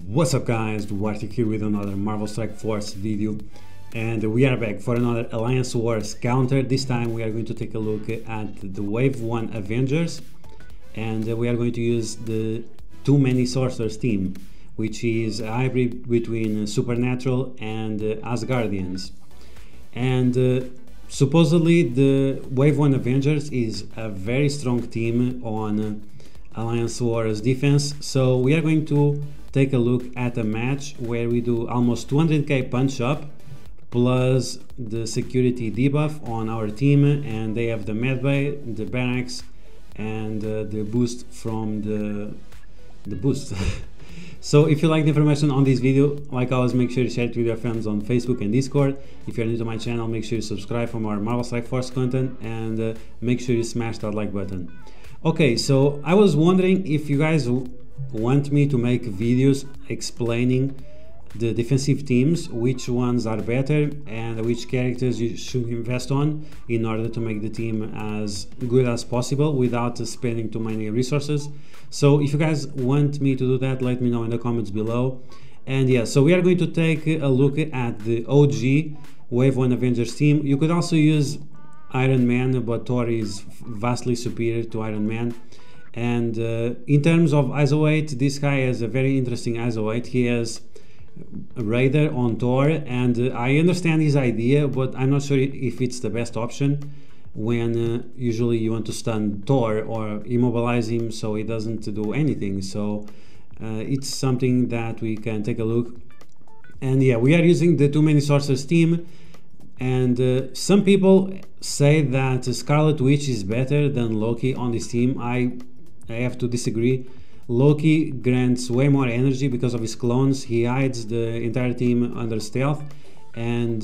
What's up guys, Duarte here with another Marvel Strike Force video, and we are back for another Alliance Wars counter. This time we are going to take a look at the Wave 1 Avengers, and we are going to use the Too Many Sorcerers team, which is a hybrid between Supernatural and Asgardians. And supposedly the Wave 1 Avengers is a very strong team on Alliance Wars defense, so we are going to take a look at a match where we do almost 200k punch up plus the security debuff on our team, and they have the medbay, the barracks, and the boost from the boost. So if you like the information on this video, like always, make sure you share it with your friends on Facebook and Discord. If you're new to my channel, make sure you subscribe for more Marvel Strike Force content, and make sure you smash that like button. Okay, so I was wondering if you guys want me to make videos explaining the defensive teams, which ones are better and which characters you should invest on in order to make the team as good as possible without spending too many resources. So if you guys want me to do that, let me know in the comments below. And yeah, so we are going to take a look at the OG Wave 1 Avengers team. You could also use Iron Man, but Thor is vastly superior to Iron Man. And in terms of ISO weight, this guy has a very interesting ISO weight. He has a Raider on Thor, and I understand his idea, but I'm not sure if it's the best option when usually you want to stun Thor or immobilize him so he doesn't do anything. So it's something that we can take a look. And yeah, we are using the Too Many Sorcerers team, and some people say that Scarlet Witch is better than Loki on this team. I have to disagree. Loki grants way more energy because of his clones. He hides the entire team under stealth, and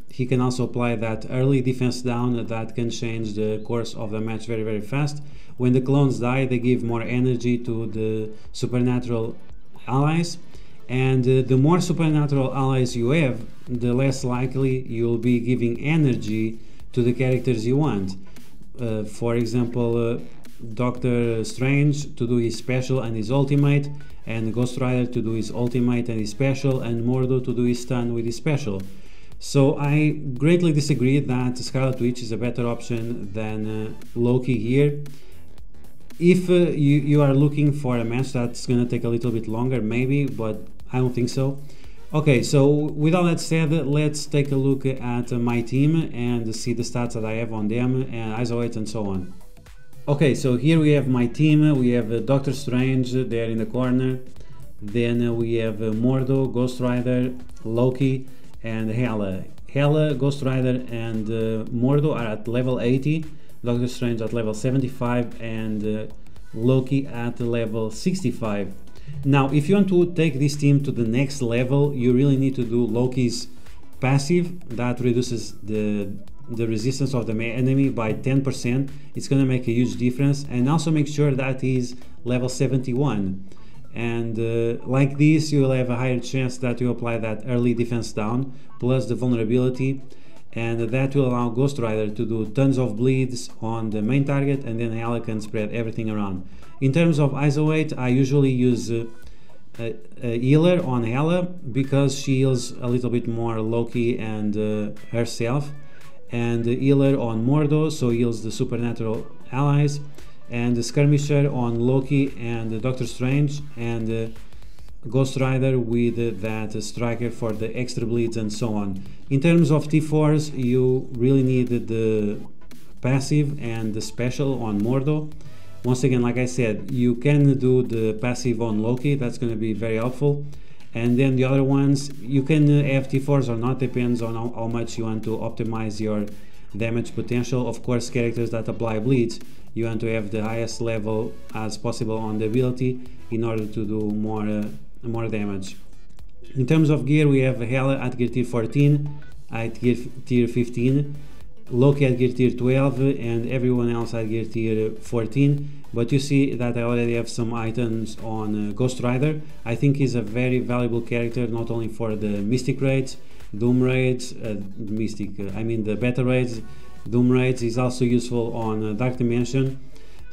he can also apply that early defense down that can change the course of the match very fast. When the clones die, they give more energy to the supernatural allies, and the more supernatural allies you have, the less likely you'll be giving energy to the characters you want. For example, Doctor Strange to do his special and his ultimate, and Ghost Rider to do his ultimate and his special, and Mordo to do his stun with his special. So I greatly disagree that Scarlet Witch is a better option than Loki here. If you are looking for a match that's gonna take a little bit longer, maybe, but I don't think so. Okay, so with all that said, let's take a look at my team and see the stats that I have on them, and ISO weight and so on. Okay, so here we have my team. We have Doctor Strange there in the corner. Then we have Mordo, Ghost Rider, Loki, and Hela. Hela, Ghost Rider, and Mordo are at level 80. Doctor Strange at level 75, and Loki at level 65. Now, if you want to take this team to the next level, you really need to do Loki's passive that reduces the resistance of the enemy by 10%. It's going to make a huge difference, and also make sure that he's level 71, and like this you will have a higher chance that you apply that early defense down plus the vulnerability, and that will allow Ghost Rider to do tons of bleeds on the main target, and then Hela can spread everything around. In terms of ISO weight, I usually use a healer on Hela because she heals a little bit more Loki and herself, and the healer on Mordo, so heals the supernatural allies, and the skirmisher on Loki and Doctor Strange, and Ghost Rider with that striker for the extra bleeds and so on. In terms of T4s, you really need the passive and the special on Mordo. Once again, like I said, you can do the passive on Loki, that's going to be very helpful. And then the other ones, you can have T4s or not, depends on how much you want to optimize your damage potential. Of course, characters that apply bleeds, you want to have the highest level as possible on the ability in order to do more damage. In terms of gear, we have Hela at gear tier 14, at gear tier 15, Loki at gear tier 12, and everyone else at gear tier 14. But you see that I already have some items on Ghost Rider. I think he's a very valuable character, not only for the Mystic raids, Doom raids, I mean the Beta raids, Doom raids. Is also useful on Dark Dimension.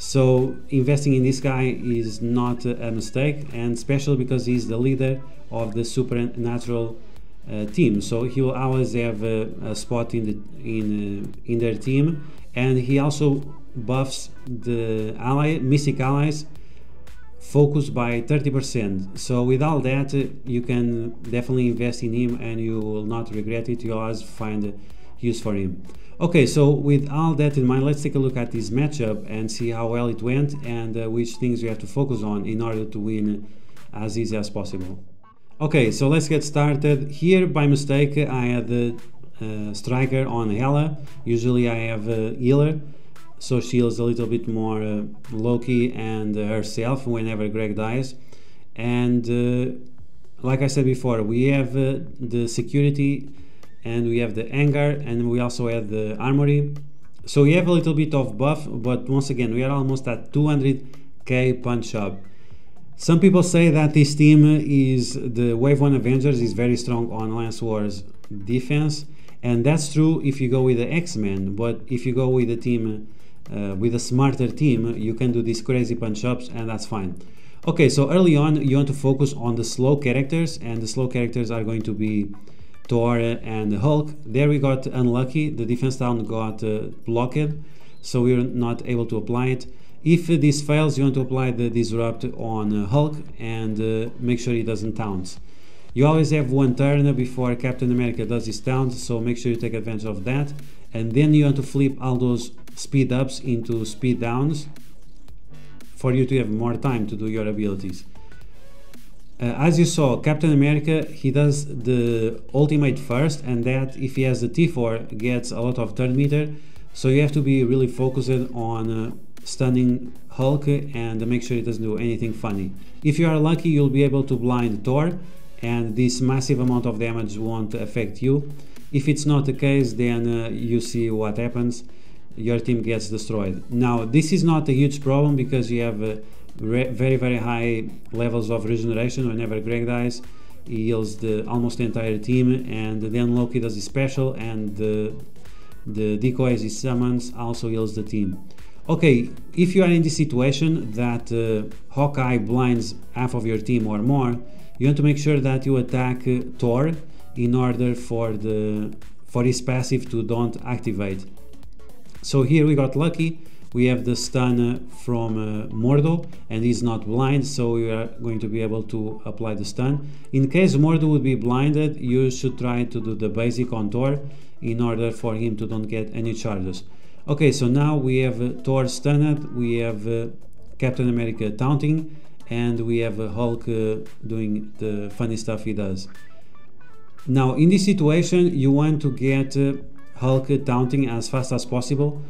So investing in this guy is not a mistake, and especially because he's the leader of the supernatural team. So he will always have a spot in their team, and he also buffs the mystic allies focus by 30%. So with all that, you can definitely invest in him and you will not regret it. You always find use for him. Okay, so with all that in mind, let's take a look at this matchup and see how well it went and which things you have to focus on in order to win as easy as possible. Okay, so let's get started. Here by mistake I had the striker on Hela. Usually I have a healer, so she heals a little bit more Loki and herself whenever Greg dies. And like I said before, we have the security and we have the hangar and we also have the armory. So we have a little bit of buff, but once again we are almost at 200k punch up. Some people say that this team is the Wave 1 Avengers is very strong on Lance Wars defense, and that's true if you go with the X-Men, but if you go with a team with a smarter team, you can do these crazy punch ups and that's fine. Okay, so early on you want to focus on the slow characters, and the slow characters are going to be Thor and Hulk. There we got unlucky, the defense down got blocked, so we were not able to apply it. If this fails, you want to apply the disrupt on Hulk and make sure he doesn't taunt. You always have one turn before Captain America does his taunt, so make sure you take advantage of that. And then you want to flip all those speed ups into speed downs for you to have more time to do your abilities. As you saw, Captain America, he does the ultimate first, and that, if he has the T4, gets a lot of turn meter, so you have to be really focused on stunning Hulk and make sure he doesn't do anything funny. If you are lucky, you'll be able to blind Thor and this massive amount of damage won't affect you. If it's not the case, then you see what happens. Your team gets destroyed. Now this is not a huge problem because you have very high levels of regeneration. Whenever Greg dies, he heals almost the entire team, and then Loki does his special, and the decoys he summons also heals the team. Okay, if you are in this situation that Hawkeye blinds half of your team or more, you want to make sure that you attack Thor in order for his passive to don't activate. So here we got lucky. We have the stun from Mordo, and he's not blind, so we are going to be able to apply the stun. In case Mordo would be blinded, you should try to do the basic on Thor in order for him to don't get any charges. Okay, so now we have Thor stunned, we have Captain America taunting, and we have Hulk doing the funny stuff he does. Now in this situation you want to get Hulk taunting as fast as possible,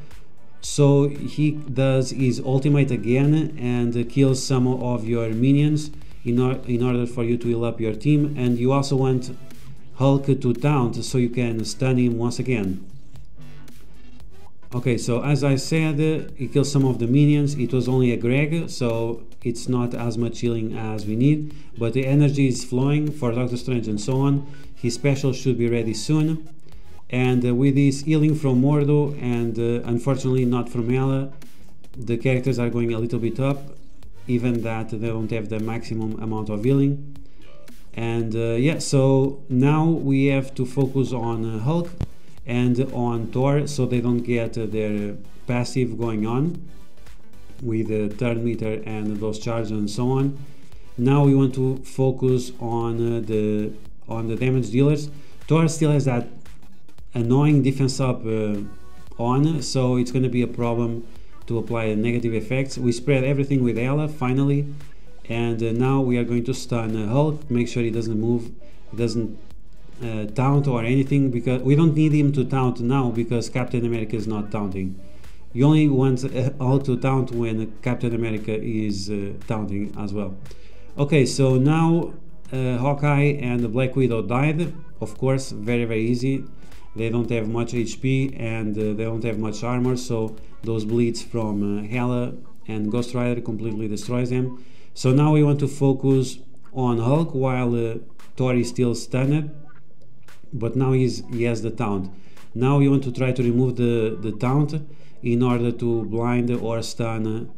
so he does his ultimate again and kills some of your minions in order for you to heal up your team, and you also want Hulk to taunt so you can stun him once again. Okay, so as I said, he kills some of the minions. It was only a Greg, so it's not as much healing as we need, but the energy is flowing for Doctor Strange and so on. His special should be ready soon. And with this healing from Mordo and unfortunately not from Hela, the characters are going a little bit up, even that they don't have the maximum amount of healing. And yeah, so now we have to focus on Hulk and on Thor so they don't get their passive going on with the turn meter and those charges and so on. Now we want to focus on the damage dealers. Thor still has that annoying defense up on, so it's going to be a problem to apply negative effects. We spread everything with Hela finally, and now we are going to stun Hulk. Make sure he doesn't move, he doesn't taunt or anything, because we don't need him to taunt now because Captain America is not taunting. You only want Hulk to taunt when Captain America is taunting as well. Okay, so now Hawkeye and the Black Widow died. Of course, very easy. They don't have much HP and they don't have much armor, so those bleeds from Hela and Ghost Rider completely destroys them. So now we want to focus on Hulk while Thor is still stunned, but now he has the taunt. Now we want to try to remove the taunt, in order to blind or stun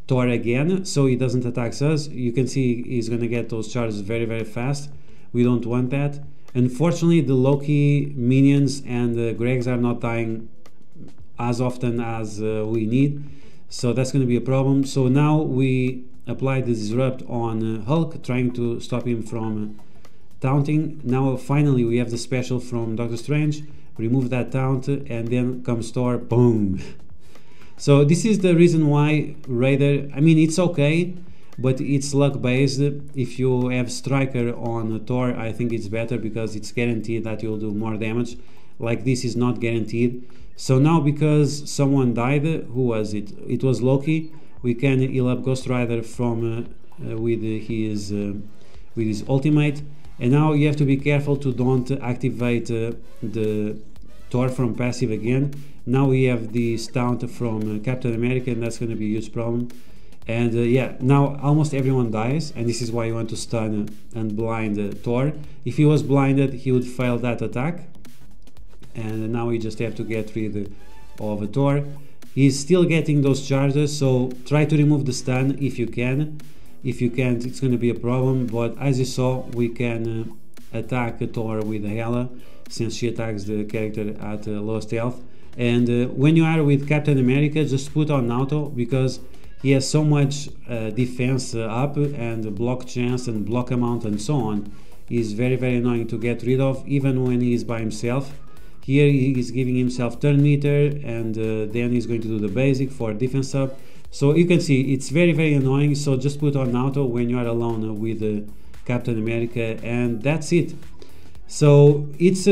Thor again, so he doesn't attack us. You can see he's gonna get those charges very, very fast. We don't want that. Unfortunately, the Loki minions and the Gregs are not dying as often as we need, so that's going to be a problem. So now we apply the disrupt on Hulk, trying to stop him from taunting. Now finally we have the special from Doctor Strange, remove that taunt, and then comes Thor, boom. So this is the reason why Raider, I mean, it's okay, but it's luck based. If you have Striker on Thor, I think it's better because it's guaranteed that you'll do more damage. Like this is not guaranteed. So now because someone died, who was it? It was Loki. We can heal up Ghost Rider from with his ultimate. And now you have to be careful to don't activate the Thor from passive again. Now we have the taunt from Captain America, and that's going to be a huge problem. And yeah, now almost everyone dies, and this is why you want to stun and blind Thor. If he was blinded, he would fail that attack. And now we just have to get rid of Thor. He's still getting those charges, so try to remove the stun if you can. If you can't, it's going to be a problem, but as you saw, we can attack Thor with Hela, since she attacks the character at lowest health. And when you are with Captain America, just put on auto, because he has so much defense up, and block chance and block amount and so on. He's very, very annoying to get rid of, even when he is by himself. Here he is giving himself turn meter, and then he's going to do the basic for defense up. So you can see it's very, very annoying, so just put on auto when you are alone with Captain America, and that's it. So it's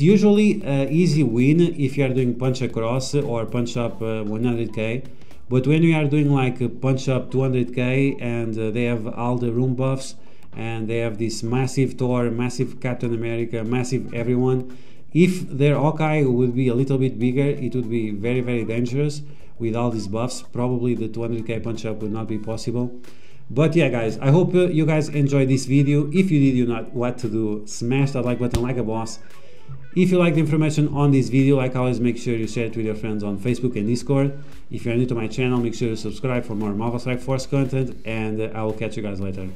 usually an easy win if you are doing punch across or punch up 100k, but when you are doing like a punch up 200k and they have all the room buffs, and they have this massive Thor, massive Captain America, massive everyone, if their Hawkeye would be a little bit bigger, it would be very, very dangerous with all these buffs. Probably the 200k punch up would not be possible. But yeah guys, I hope you guys enjoyed this video. If you did, you know what to do. Smash that like button like a boss. If you like the information on this video, like always, make sure you share it with your friends on Facebook and Discord. If you're new to my channel, make sure to subscribe for more Marvel Strike Force content, and I will catch you guys later.